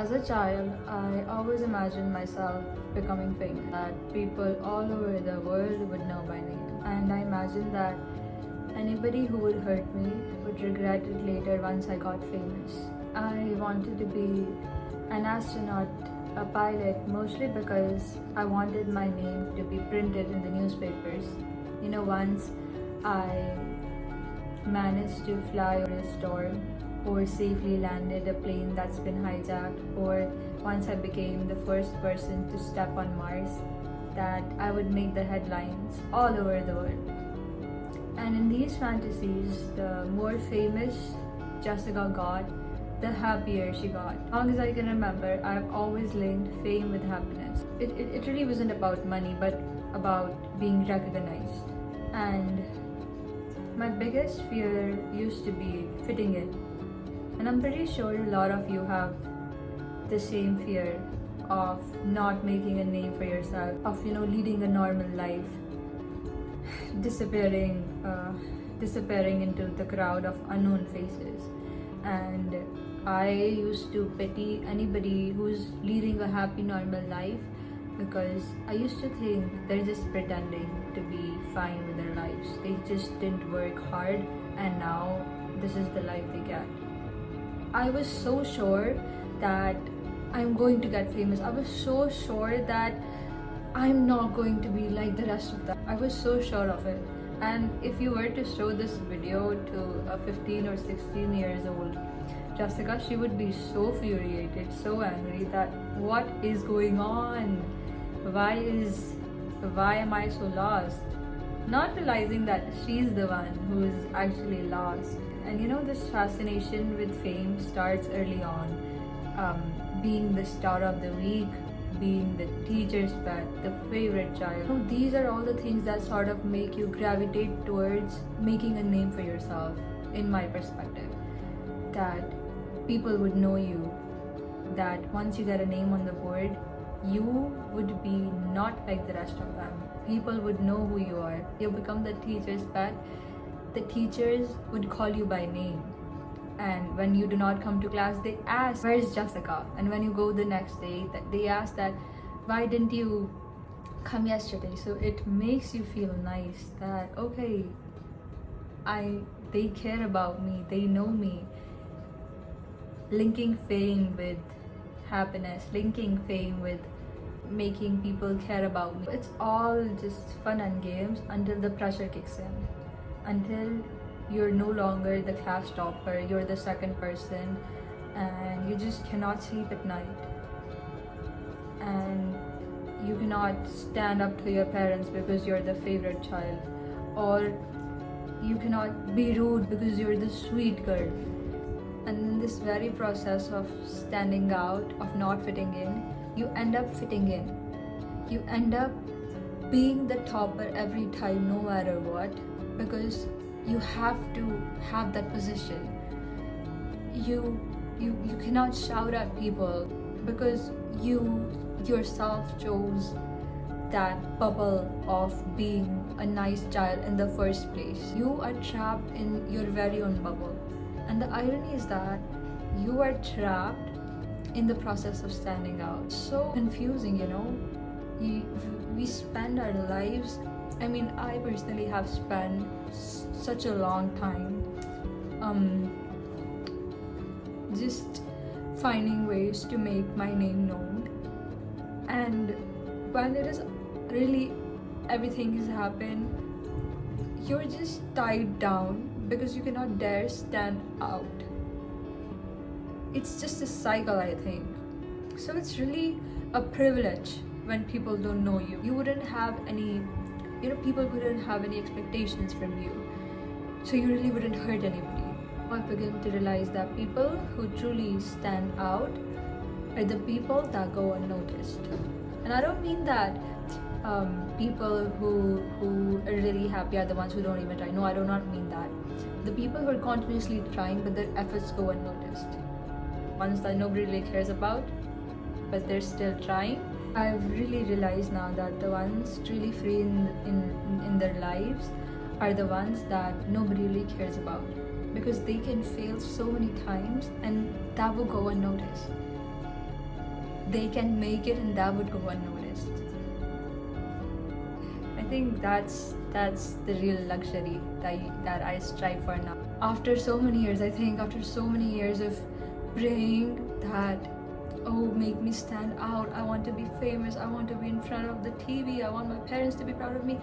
As a child, I always imagined myself becoming famous, that people all over the world would know my name. And I imagined that anybody who would hurt me would regret it later once I got famous. I wanted to be an astronaut, a pilot, mostly because I wanted my name to be printed in the newspapers. Once I managed to fly over a storm, or safely landed a plane that's been hijacked, or once I became the first person to step on Mars, that I would make the headlines all over the world. And in these fantasies, the more famous Jessica got, the happier she got. As long as I can remember, I've always linked fame with happiness. It really wasn't about money, but about being recognized. And my biggest fear used to be fitting in. And I'm pretty sure a lot of you have the same fear of not making a name for yourself, of leading a normal life, disappearing into the crowd of unknown faces. And I used to pity anybody who's leading a happy normal life, because I used to think they're just pretending to be fine with their lives. They just didn't work hard, and now this is the life they get. I was so sure that I'm going to get famous. I was so sure that I'm not going to be like the rest of them. I was so sure of it. And if you were to show this video to a 15 or 16 years old Jessica, she would be so infuriated, so angry that what is going on? Why am I so lost? Not realizing that she's the one who is actually lost. And this fascination with fame starts early on. Being the star of the week, being the teacher's pet, the favorite child. These are all the things that sort of make you gravitate towards making a name for yourself, in my perspective. That people would know you, that once you get a name on the board, you would be not like the rest of them. People would know who you are. You become the teacher's pet. The teachers would call you by name, and when you do not come to class, they ask, "Where's Jessica?" And when you go the next day, they ask that, "Why didn't you come yesterday?" So it makes you feel nice that okay, they care about me, they know me. Linking fame with happiness, linking fame with making people care about me. It's all just fun and games until the pressure kicks in. Until you're no longer the class topper, you're the second person, and you just cannot sleep at night. And you cannot stand up to your parents because you're the favorite child, or you cannot be rude because you're the sweet girl. And in this very process of standing out, of not fitting in, you end up fitting in. You end up being the topper every time, no matter what, because you have to have that position. You cannot shout at people because you yourself chose that bubble of being a nice child in the first place. You are trapped in your very own bubble. And the irony is that you are trapped in the process of standing out. So confusing, we spend our lives, I personally have spent such a long time just finding ways to make my name known. And when it is really everything has happened, you're just tied down because you cannot dare stand out. It's just a cycle, I think. So it's really a privilege when people don't know you. You wouldn't have any, people wouldn't have any expectations from you. So you really wouldn't hurt anybody. I begin to realize that people who truly stand out are the people that go unnoticed. And I don't mean that people who are really happy are the ones who don't even try. No, I do not mean that. The people who are continuously trying but their efforts go unnoticed. Ones that nobody really cares about, but they're still trying. I've really realized now that the ones truly free in their lives are the ones that nobody really cares about, because they can fail so many times and that will go unnoticed. they can make it and that would go unnoticed. I think that's the real luxury that I strive for now. After so many years, I think after so many years of praying that, oh, make me stand out, I want to be famous, I want to be in front of the TV, I want my parents to be proud of me,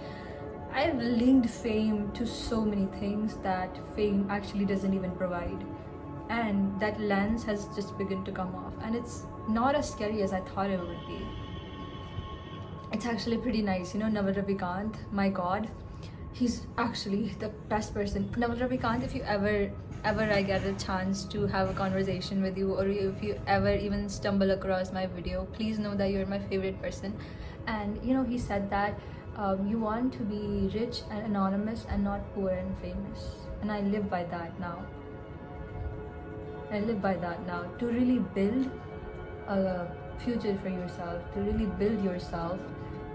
I've linked fame to so many things that fame actually doesn't even provide. And that lens has just begun to come off. And it's not as scary as I thought it would be. It's actually pretty nice. You know, Naval Ravikant, my god, he's actually the best person. Naval Ravikant, if you ever I get a chance to have a conversation with you, or if you ever even stumble across my video, please know that you're my favorite person. And you know, he said that you want to be rich and anonymous and not poor and famous. And I live by that now. I live by that now. To really build a future for yourself, to really build yourself,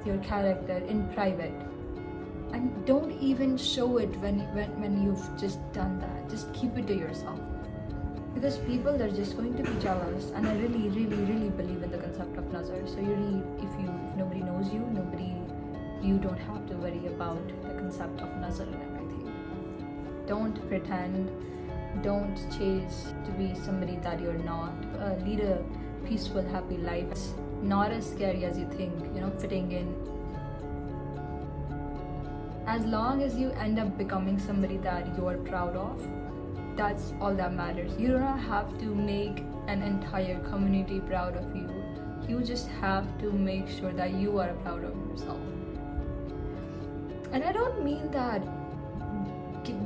your character in private. And don't even show it when you've just done that. Just keep it to yourself. Because people are just going to be jealous. And I really, really, really believe in the concept of nazar. So you really, if nobody knows you, you don't have to worry about the concept of nazar and everything. Don't pretend. Don't chase to be somebody that you're not. Lead a peaceful, happy life. It's not as scary as you think, you know, fitting in. As long as you end up becoming somebody that you're proud of, that's all that matters. You do not have to make an entire community proud of you. You just have to make sure that you are proud of yourself. And I don't mean that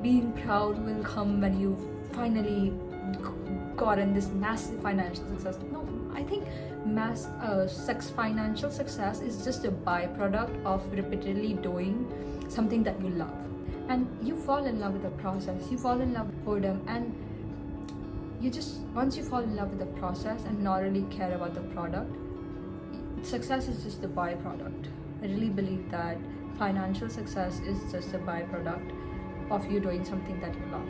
being proud will come when you've finally gotten this massive financial success. No, I think financial success is just a byproduct of repeatedly doing something that you love. And you fall in love with the process, you fall in love with boredom, and once you fall in love with the process and not really care about the product, success is just a byproduct. I really believe that financial success is just a byproduct of you doing something that you love.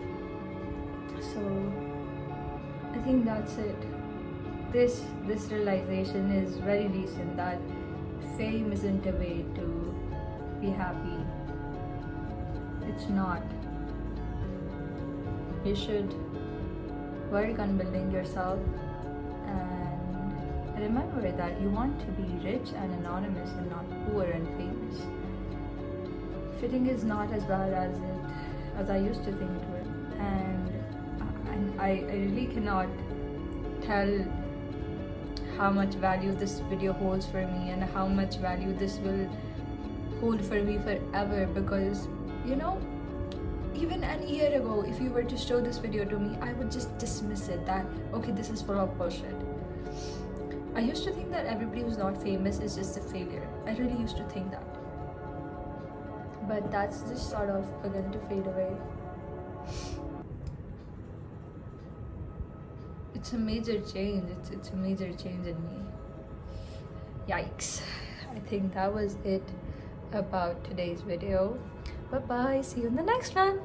So I think that's it. This realization is very recent, that fame isn't a way to be happy. It's not. You should work on building yourself and remember that you want to be rich and anonymous and not poor and famous. Fitting is not as bad as I used to think it would. And I really cannot tell how much value this video holds for me and how much value this will hold for me forever, because, you know, even a year ago, if you were to show this video to me, I would just dismiss it, that okay, this is full of bullshit. I used to think that everybody who's not famous is just a failure. I really used to think that. But that's just sort of begun to fade away. It's a major change. It's a major change in me. Yikes. I think that was it about today's video. Bye bye. See you in the next one.